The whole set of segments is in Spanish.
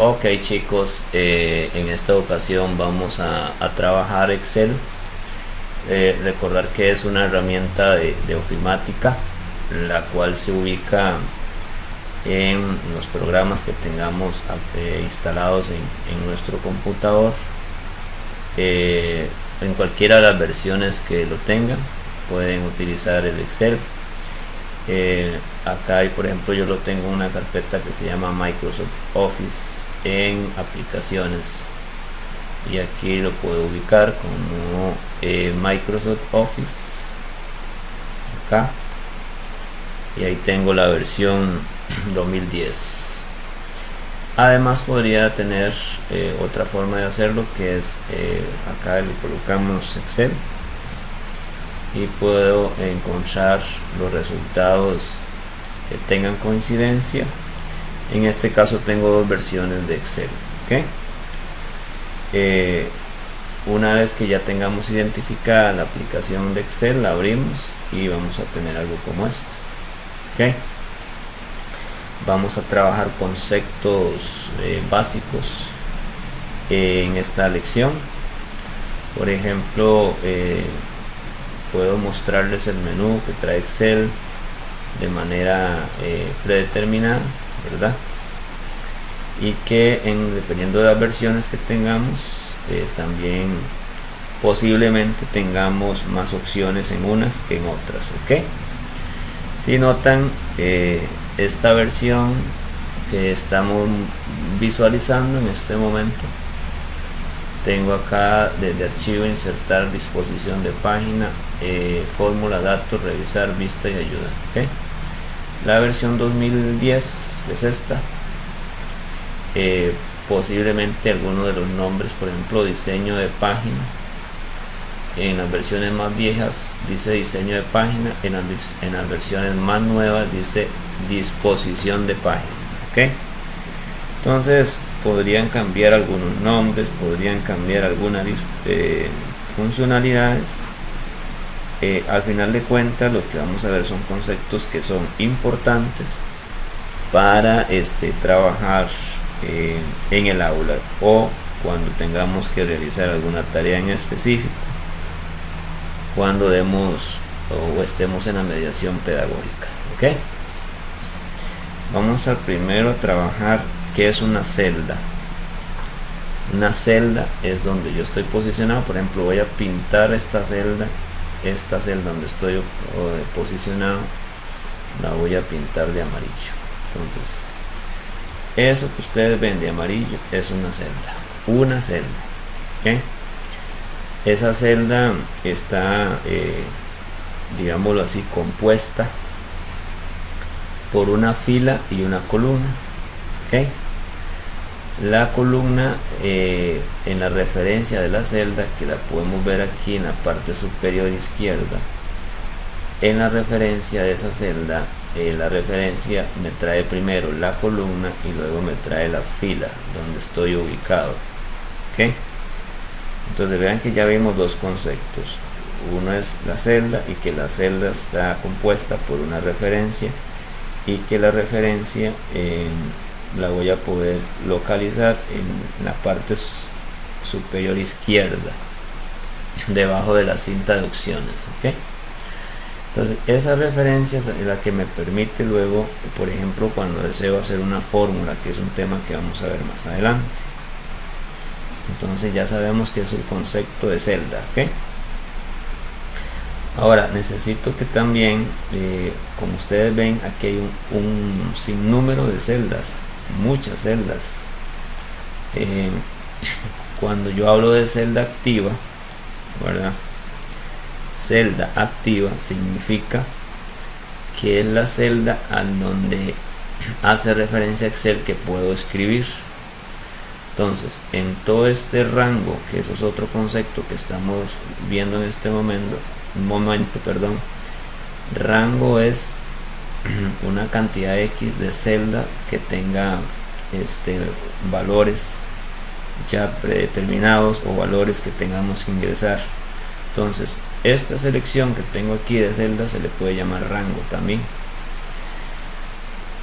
Ok chicos, en esta ocasión vamos a trabajar Excel. Recordar que es una herramienta de ofimática, la cual se ubica en los programas que tengamos instalados en nuestro computador. En cualquiera de las versiones que lo tengan pueden utilizar el Excel. Acá hay, por ejemplo, yo lo tengo en una carpeta que se llama Microsoft Office en aplicaciones, y aquí lo puedo ubicar como Microsoft Office acá, y ahí tengo la versión 2010. Además podría tener otra forma de hacerlo, que es acá le colocamos Excel y puedo encontrar los resultados que tengan coincidencia. En este caso tengo dos versiones de Excel. ¿Okay? Una vez que ya tengamos identificada la aplicación de Excel, la abrimos y vamos a tener algo como esto. ¿Okay? Vamos a trabajar conceptos básicos en esta lección. Por ejemplo, puedo mostrarles el menú que trae Excel de manera predeterminada, ¿verdad? Y que dependiendo de las versiones que tengamos, también posiblemente tengamos más opciones en unas que en otras. ¿Ok? Si notan, esta versión que estamos visualizando en este momento, tengo acá desde archivo, insertar, disposición de página, fórmula, datos, revisar, vista y ayuda. ¿Okay? La versión 2010, que es esta, posiblemente alguno de los nombres, por ejemplo diseño de página, en las versiones más viejas dice diseño de página, en las versiones más nuevas dice disposición de página. ¿Okay? Entonces podrían cambiar algunos nombres, podrían cambiar algunas funcionalidades. Al final de cuentas lo que vamos a ver son conceptos que son importantes para trabajar en el aula, o cuando tengamos que realizar alguna tarea en específico, cuando demos o estemos en la mediación pedagógica. ¿Okay? Vamos a primero trabajar qué es una celda. Una celda es donde yo estoy posicionado. Por ejemplo, voy a pintar esta celda donde estoy posicionado, la voy a pintar de amarillo. Entonces, eso que ustedes ven de amarillo es una celda. ¿Okay? Esa celda está, digámoslo así, compuesta por una fila y una columna. ¿Okay? La columna, en la referencia de la celda, que la podemos ver aquí en la parte superior izquierda, en la referencia de esa celda, la referencia me trae primero la columna y luego me trae la fila donde estoy ubicado. ¿Okay? Entonces vean que ya vimos dos conceptos. Uno es la celda, y que la celda está compuesta por una referencia, y que la referencia la voy a poder localizar en la parte superior izquierda, debajo de la cinta de opciones. ¿Okay? Entonces esa referencia es la que me permite luego, por ejemplo, cuando deseo hacer una fórmula, que es un tema que vamos a ver más adelante. Entonces ya sabemos que es el concepto de celda. ¿Okay? Ahora necesito que también, como ustedes ven, aquí hay un sinnúmero de celdas, muchas celdas. Cuando yo hablo de celda activa, ¿verdad? Celda activa significa que es la celda a donde hace referencia a Excel que puedo escribir. Entonces, en todo este rango, que eso es otro concepto que estamos viendo en este momento, rango es una cantidad X de celda que tenga valores ya predeterminados o valores que tengamos que ingresar. Entonces esta selección que tengo aquí de celdas se le puede llamar rango también.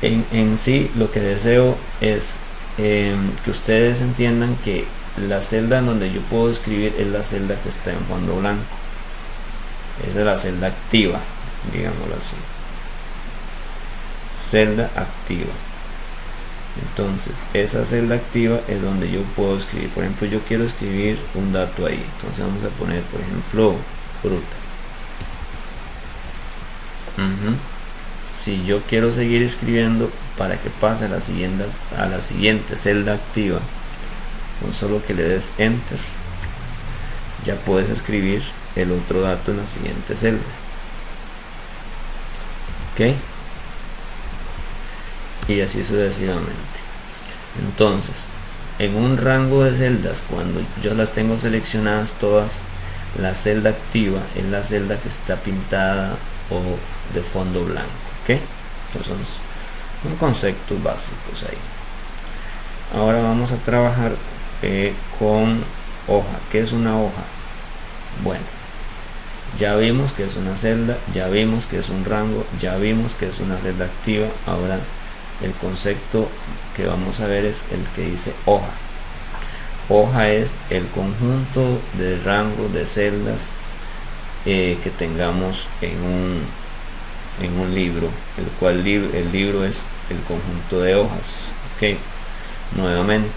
En sí lo que deseo es que ustedes entiendan que la celda donde yo puedo escribir es la celda que está en fondo blanco. Esa es la celda activa, digámoslo así. Celda activa. Entonces esa celda activa es donde yo puedo escribir. Por ejemplo, yo quiero escribir un dato ahí, entonces vamos a poner, por ejemplo, fruta. Si yo quiero seguir escribiendo para que pase a la siguiente celda activa, con solo que le des enter, ya puedes escribir el otro dato en la siguiente celda. Ok, y así sucesivamente. Entonces, en un rango de celdas, cuando yo las tengo seleccionadas todas, la celda activa es la celda que está pintada o de fondo blanco. ¿Ok? Entonces son conceptos básicos ahí. Ahora vamos a trabajar con hoja. ¿Qué es una hoja? Bueno, ya vimos que es una celda, ya vimos que es un rango, ya vimos que es una celda activa. Ahora el concepto que vamos a ver es el que dice hoja. Hoja es el conjunto de rangos de celdas que tengamos en un libro, el cual el libro es el conjunto de hojas. Ok, nuevamente,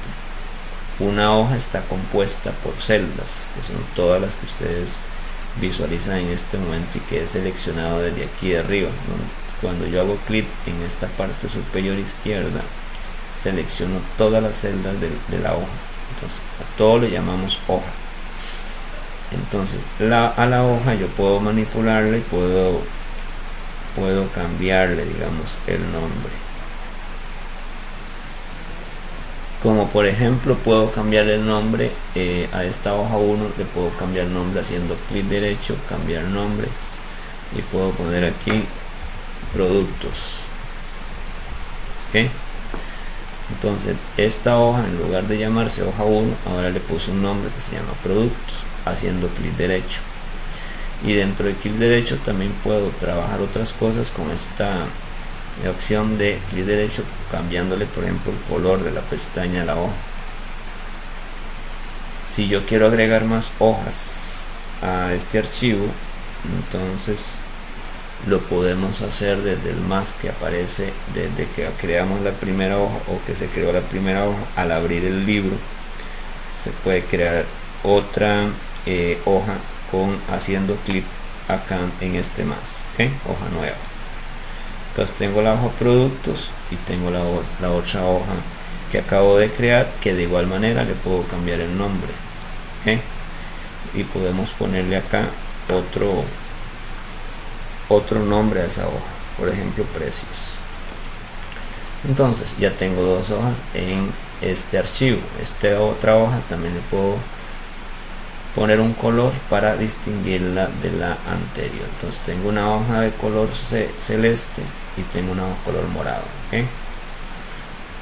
una hoja está compuesta por celdas, que son todas las que ustedes visualizan en este momento y que he seleccionado desde aquí de arriba, ¿no? Cuando yo hago clic en esta parte superior izquierda, selecciono todas las celdas de la hoja. Entonces a todo le llamamos hoja. Entonces a la hoja yo puedo manipularla y puedo cambiarle, digamos, el nombre. Como por ejemplo puedo cambiar el nombre a esta hoja 1, le puedo cambiar el nombre haciendo clic derecho, cambiar nombre, y puedo poner aquí productos. ¿Ok? Entonces esta hoja, en lugar de llamarse hoja 1, ahora le puse un nombre que se llama productos, haciendo clic derecho. Y dentro de clic derecho también puedo trabajar otras cosas con esta opción de clic derecho, cambiándole por ejemplo el color de la pestaña a la hoja. Si yo quiero agregar más hojas a este archivo, entonces lo podemos hacer desde el más que aparece desde que creamos la primera hoja o que se creó la primera hoja. Al abrir el libro se puede crear otra hoja haciendo clic acá en este más. ¿Okay? Hoja nueva. Entonces tengo la hoja productos y tengo la otra hoja que acabo de crear, que de igual manera le puedo cambiar el nombre. ¿Okay? Y podemos ponerle acá otro nombre a esa hoja, por ejemplo precios. Entonces ya tengo dos hojas en este archivo. Esta otra hoja también le puedo poner un color para distinguirla de la anterior. Entonces tengo una hoja de color celeste y tengo una hoja de color morado. ¿Okay?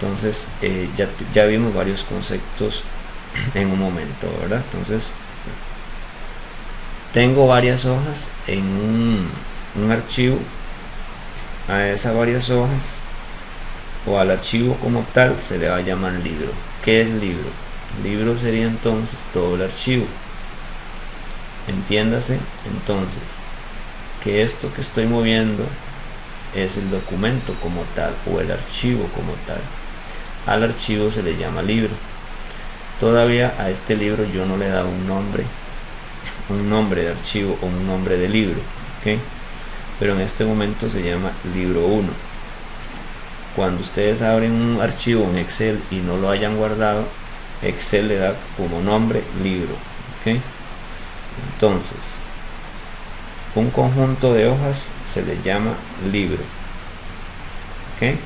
Entonces ya vimos varios conceptos en un momento, ¿verdad? Entonces tengo varias hojas en un archivo. A esas varias hojas o al archivo como tal se le va a llamar libro. ¿Qué es libro? Libro sería entonces todo el archivo. Entiéndase entonces que esto que estoy moviendo es el documento como tal o el archivo como tal. Al archivo se le llama libro. Todavía a este libro yo no le he dado un nombre de archivo o un nombre de libro. ¿Okay? Pero en este momento se llama libro 1. Cuando ustedes abren un archivo en Excel y no lo hayan guardado, Excel le da como nombre libro. ¿Okay? Entonces un conjunto de hojas se le llama libro. ¿Okay?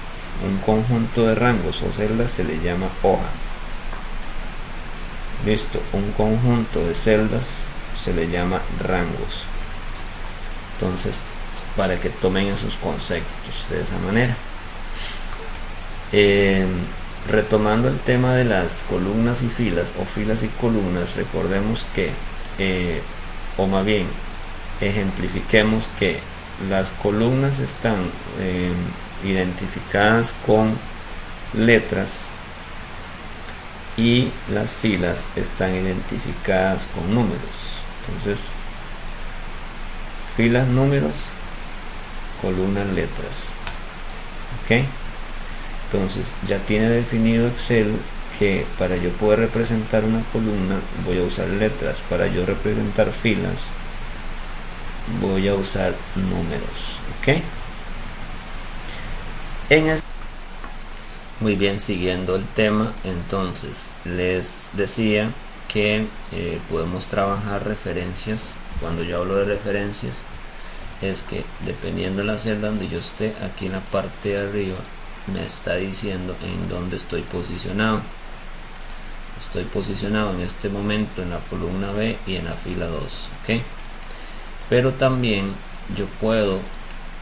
Un conjunto de rangos o celdas se le llama hoja. Listo. Un conjunto de celdas se le llama rangos. Entonces, para que tomen esos conceptos de esa manera. Retomando el tema de las columnas y filas o filas y columnas, recordemos que o más bien ejemplifiquemos que las columnas están identificadas con letras y las filas están identificadas con números. Entonces, filas, números, columnas, letras. Ok, entonces ya tiene definido Excel que para yo poder representar una columna voy a usar letras, para yo representar filas voy a usar números. Ok, muy bien, siguiendo el tema, entonces les decía que podemos trabajar referencias. Cuando yo hablo de referencias, es que dependiendo de la celda donde yo esté, aquí en la parte de arriba me está diciendo en dónde estoy posicionado. Estoy posicionado en este momento en la columna B y en la fila 2. ¿Ok? Pero también yo puedo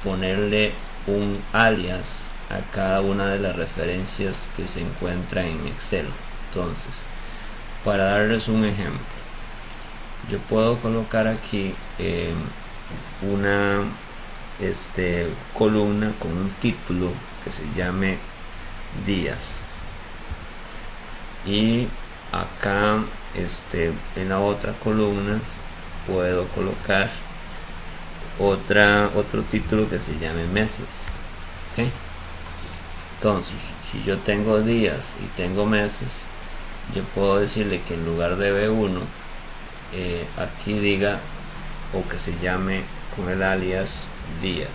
ponerle un alias a cada una de las referencias que se encuentran en Excel. Entonces, para darles un ejemplo, yo puedo colocar aquí una columna con un título que se llame días, y acá en la otra columna puedo colocar otro título que se llame meses. ¿Okay? Entonces, si yo tengo días y tengo meses, yo puedo decirle que en lugar de B1 aquí diga, o que se llame con el alias días.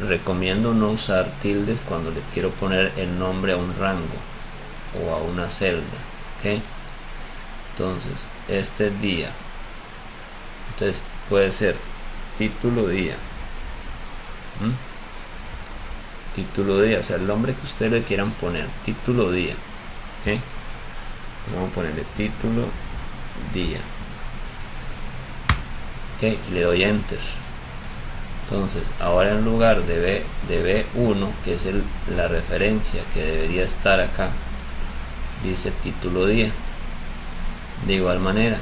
Recomiendo no usar tildes cuando le quiero poner el nombre a un rango o a una celda. ¿Okay? Entonces, este es día. Entonces puede ser título día. Título día, o sea, el nombre que ustedes le quieran poner, título día. ¿Okay? Vamos a ponerle título día. ¿Okay? Le doy enter. Entonces ahora en lugar de B1, que es la referencia que debería estar acá, dice título día. De igual manera,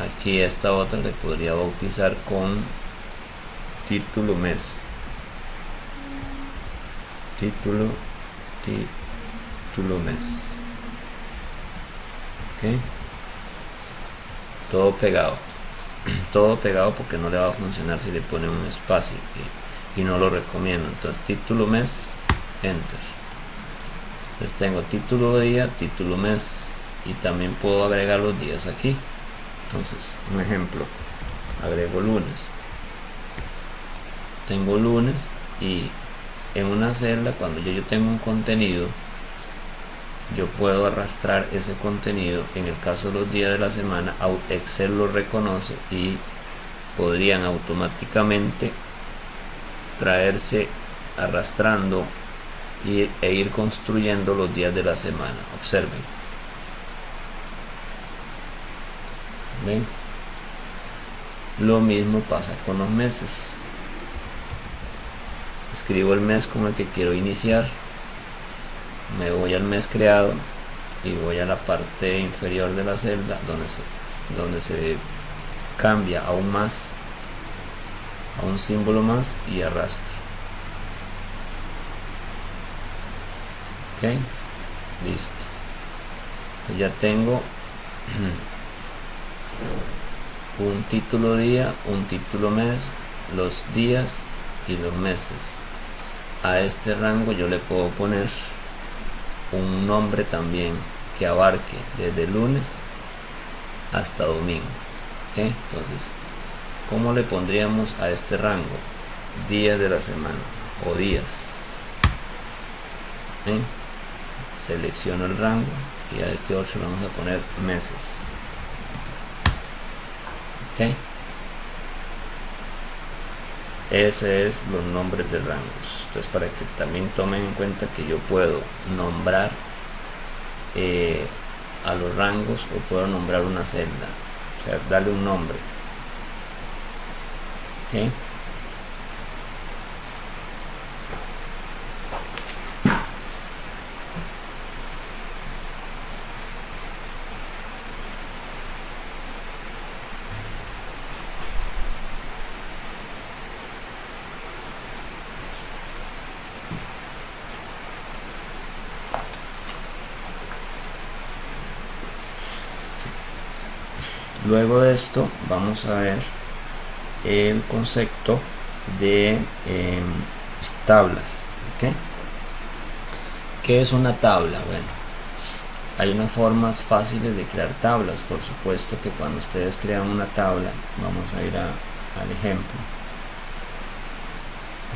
aquí esta otra le podría bautizar con título mes. Título mes. ¿Okay? Todo pegado. Todo pegado, porque no le va a funcionar si le ponen un espacio, y no lo recomiendo. Entonces título mes, enter. Entonces tengo título día, título mes, y también puedo agregar los días aquí. Entonces, un ejemplo, agrego lunes. Tengo lunes, y en una celda, cuando yo tengo un contenido, yo puedo arrastrar ese contenido. En el caso de los días de la semana, Excel lo reconoce y podrían automáticamente traerse arrastrando e ir construyendo los días de la semana. Observen. ¿Ven? Lo mismo pasa con los meses. Escribo el mes con el que quiero iniciar, me voy al mes creado y voy a la parte inferior de la celda donde se cambia aún más a un símbolo más y arrastro. Ok, listo. Ya tengo un título día, un título mes, los días y los meses. A este rango yo le puedo poner un nombre también que abarque desde lunes hasta domingo. ¿Okay? Entonces, ¿cómo le pondríamos a este rango? Días de la semana o días. ¿Okay? Selecciono el rango y a este otro le vamos a poner meses. ¿Okay? Ese es los nombres de rangos. Entonces, para que también tomen en cuenta que yo puedo nombrar a los rangos, o puedo nombrar una celda, o sea, darle un nombre. ¿Okay? Luego de esto vamos a ver el concepto de tablas. ¿Okay? ¿Qué es una tabla? Bueno, hay unas formas fáciles de crear tablas. Por supuesto que cuando ustedes crean una tabla, vamos a ir al ejemplo.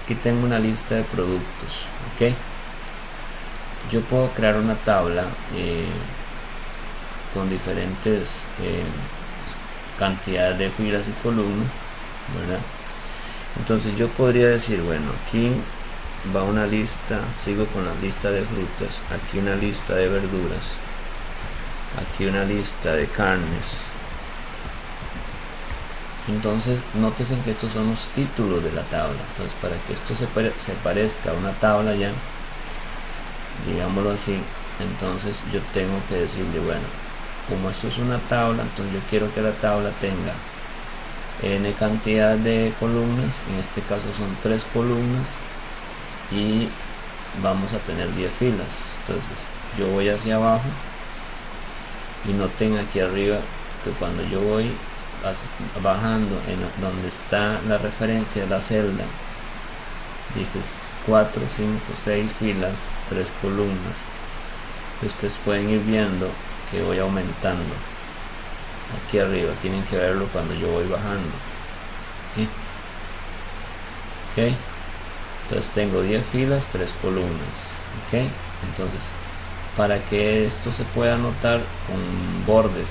Aquí tengo una lista de productos. ¿Ok? Yo puedo crear una tabla con diferentes cantidades de filas y columnas, ¿verdad? Entonces yo podría decir, bueno, aquí va una lista, sigo con la lista de frutas, aquí una lista de verduras, aquí una lista de carnes. Entonces nótese que estos son los títulos de la tabla. Entonces para que esto se parezca a una tabla ya, digámoslo así, entonces yo tengo que decirle, bueno, como esto es una tabla, entonces yo quiero que la tabla tenga n cantidad de columnas, en este caso son 3 columnas, y vamos a tener 10 filas. Entonces yo voy hacia abajo y noten aquí arriba que cuando yo voy bajando en donde está la referencia de la celda, dice 4, 5, 6 filas, 3 columnas. Ustedes pueden ir viendo que voy aumentando aquí arriba, tienen que verlo cuando yo voy bajando. ¿Okay? Entonces tengo 10 filas, 3 columnas. ¿Okay? Entonces, para que esto se pueda anotar con bordes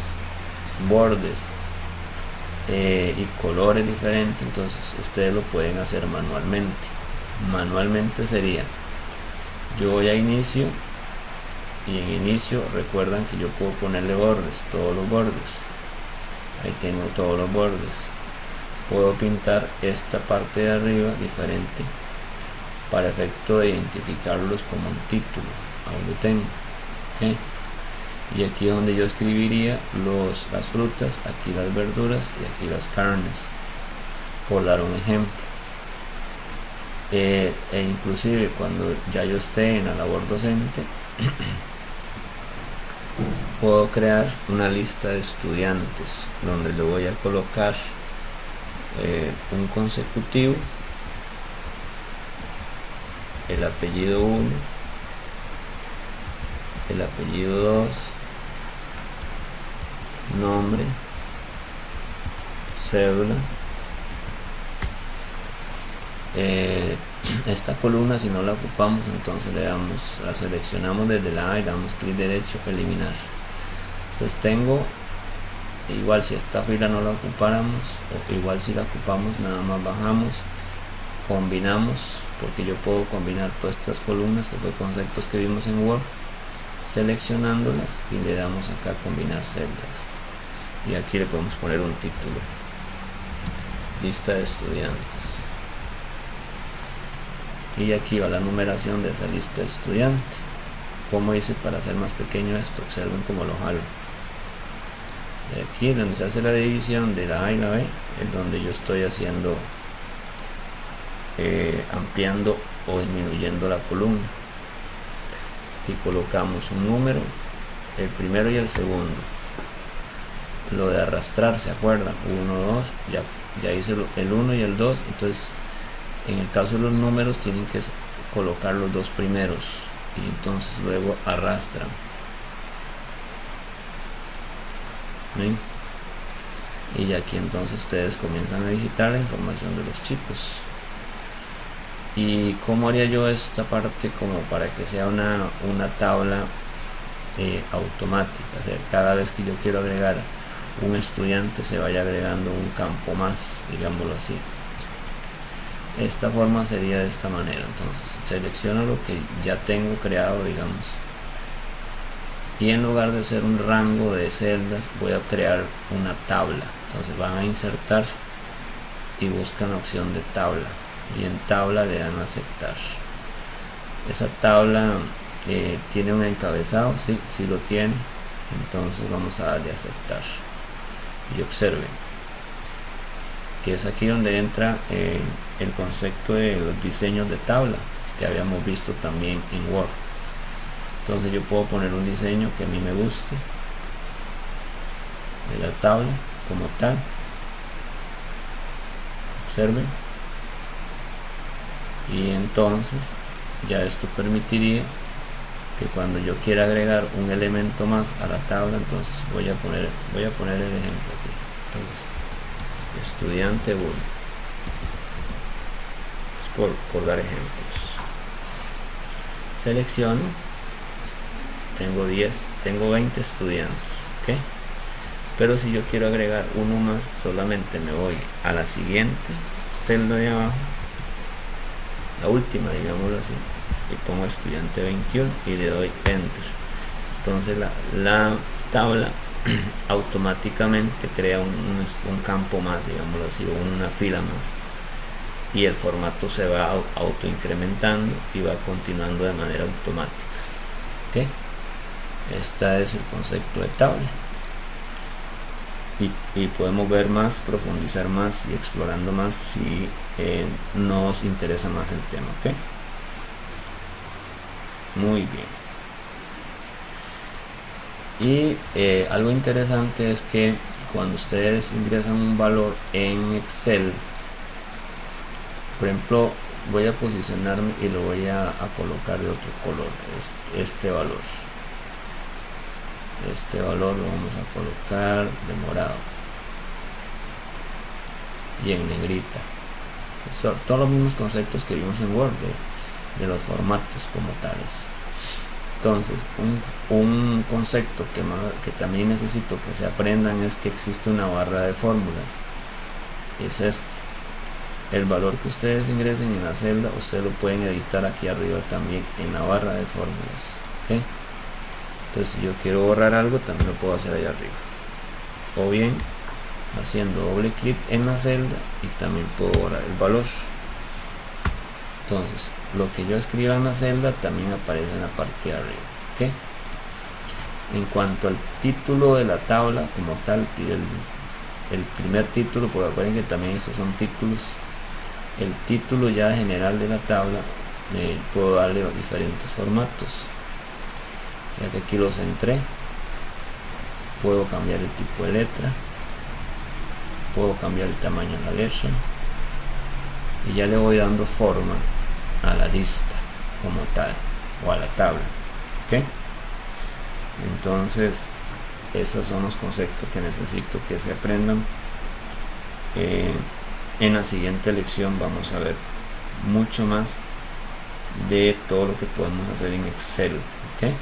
y colores diferentes, entonces ustedes lo pueden hacer manualmente sería, yo voy a inicio, y en inicio recuerdan que yo puedo ponerle bordes, todos los bordes, ahí tengo todos los bordes. Puedo pintar esta parte de arriba diferente para efecto de identificarlos como un título, ahí lo tengo. ¿Okay? Y aquí es donde yo escribiría las frutas, aquí las verduras y aquí las carnes, por dar un ejemplo. E inclusive cuando ya yo esté en la labor docente puedo crear una lista de estudiantes donde le voy a colocar un consecutivo, el apellido 1, el apellido 2, nombre, cédula. Esta columna, si no la ocupamos, entonces la seleccionamos desde la A y damos clic derecho, eliminar. Entonces tengo, igual si esta fila no la ocupáramos, o igual si la ocupamos, nada más bajamos, combinamos, porque yo puedo combinar todas estas columnas, que fue conceptos que vimos en Word, seleccionándolas y le damos acá combinar celdas, y aquí le podemos poner un título, lista de estudiantes, y aquí va la numeración de esa lista de estudiantes. Como hice para hacer más pequeño esto, observen cómo lo jalo. De aquí donde se hace la división de la A y la B es donde yo estoy haciendo ampliando o disminuyendo la columna. Aquí colocamos un número, el primero y el segundo. Lo de arrastrar, ¿se acuerdan? 1, 2, ya hice el 1 y el 2. Entonces en el caso de los números tienen que colocar los dos primeros y entonces luego arrastran. ¿Ven? Y aquí entonces ustedes comienzan a digitar la información de los chicos. ¿Y cómo haría yo esta parte como para que sea una tabla automática? O sea, cada vez que yo quiero agregar un estudiante se vaya agregando un campo más, digámoslo así. Esta forma sería de esta manera. Entonces selecciono lo que ya tengo creado, digamos, y en lugar de hacer un rango de celdas voy a crear una tabla. Entonces van a insertar y buscan la opción de tabla, y en tabla le dan a aceptar. Esa tabla tiene un encabezado, sí lo tiene, entonces vamos a darle a aceptar, y observen que es aquí donde entra el concepto de los diseños de tabla que habíamos visto también en Word. Entonces yo puedo poner un diseño que a mí me guste de la tabla, como tal. Observen, y entonces ya esto permitiría que cuando yo quiera agregar un elemento más a la tabla, entonces voy a poner el ejemplo aquí. Entonces, estudiante 1, por dar ejemplos. Selecciono, tengo 20 estudiantes, ¿ok? Pero si yo quiero agregar uno más, solamente me voy a la siguiente celda de abajo, la última, digámoslo así, y pongo estudiante 21 y le doy enter. Entonces la tabla automáticamente crea un campo más, digámoslo así, o una fila más, y el formato se va autoincrementando y va continuando de manera automática. ¿Okay? Este es el concepto de tabla, y podemos ver más, profundizar más y explorando más si nos interesa más el tema. ¿Okay? Muy bien. Y algo interesante es que cuando ustedes ingresan un valor en Excel, por ejemplo, voy a posicionarme y lo voy a colocar de otro color, este valor lo vamos a colocar de morado y en negrita. Son todos los mismos conceptos que vimos en Word de los formatos como tales. Entonces, un concepto que también necesito que se aprendan es que existe una barra de fórmulas. Es el valor que ustedes ingresen en la celda, ustedes lo pueden editar aquí arriba también en la barra de fórmulas. ¿Okay? Entonces, si yo quiero borrar algo, también lo puedo hacer allá arriba, o bien haciendo doble clic en la celda y también puedo borrar el valor. Entonces, lo que yo escriba en la celda también aparece en la parte de arriba. ¿Okay? En cuanto al título de la tabla como tal, el primer título, porque recuerden que también estos son títulos, el título ya general de la tabla, puedo darle diferentes formatos. Ya que aquí lo centré, puedo cambiar el tipo de letra, puedo cambiar el tamaño de la letra, y ya le voy dando forma a la lista como tal, o a la tabla. ¿Okay? Entonces, esos son los conceptos que necesito que se aprendan. En la siguiente lección vamos a ver mucho más de todo lo que podemos hacer en Excel. ¿Okay?